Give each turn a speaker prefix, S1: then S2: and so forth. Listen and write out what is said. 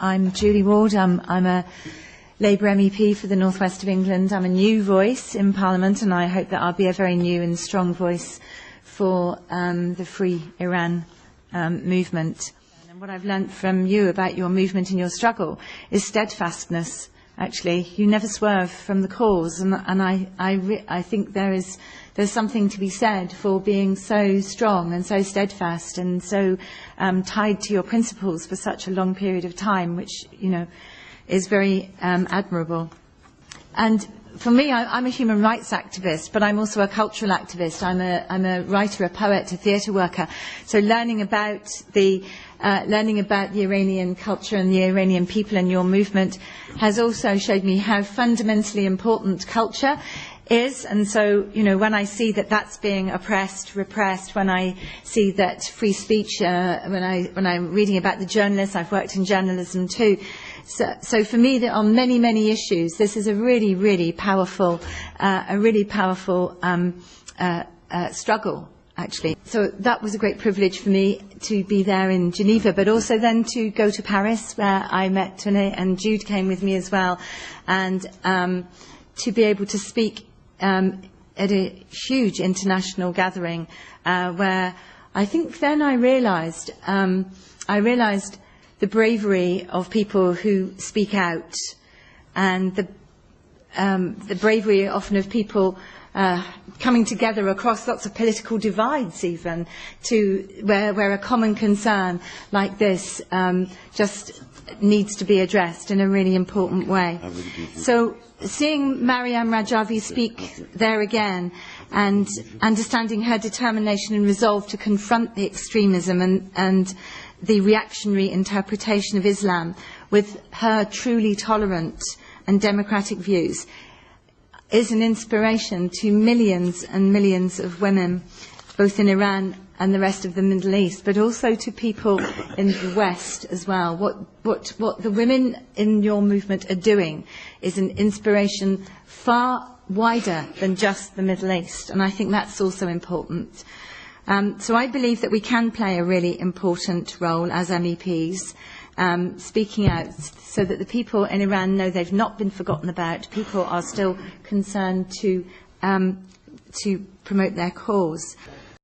S1: I'm Julie Ward. I'm a Labour MEP for the North West of England. I'm a new voice in Parliament, and I hope that I'll be a very new and strong voice for the Free Iran movement. And what I've learnt from you about your movement and your struggle is steadfastness. Actually, you never swerve from the cause, and I think there's something to be said for being so strong and so steadfast and so tied to your principles for such a long period of time, which is very admirable. And for me, I'm a human rights activist, but I'm also a cultural activist. I'm a writer, a poet, a theatre worker. So learning about the Iranian culture and the Iranian people and your movement has also showed me how fundamentally important culture is. And so, when I see that that's being oppressed, repressed, when I see that free speech, when I'm reading about the journalists, I've worked in journalism too. So for me, that on many, many issues, this is a really, really powerful, struggle, actually. So that was a great privilege for me to be there in Geneva, but also then to go to Paris, where I met Tony, and Jude came with me as well, and to be able to speak at a huge international gathering, where I think then I realised the bravery of people who speak out, and the bravery often of people coming together across lots of political divides, even to where a common concern like this just needs to be addressed in a really important way. So seeing Maryam Rajavi speak there again and understanding her determination and resolve to confront the extremism and the reactionary interpretation of Islam with her truly tolerant and democratic views is an inspiration to millions and millions of women, both in Iran and the rest of the Middle East, but also to people in the West as well. What the women in your movement are doing is an inspiration far wider than just the Middle East, and I think that's also important. So I believe that we can play a really important role as MEPs, speaking out so that the people in Iran know they've not been forgotten about. People are still concerned to promote their cause.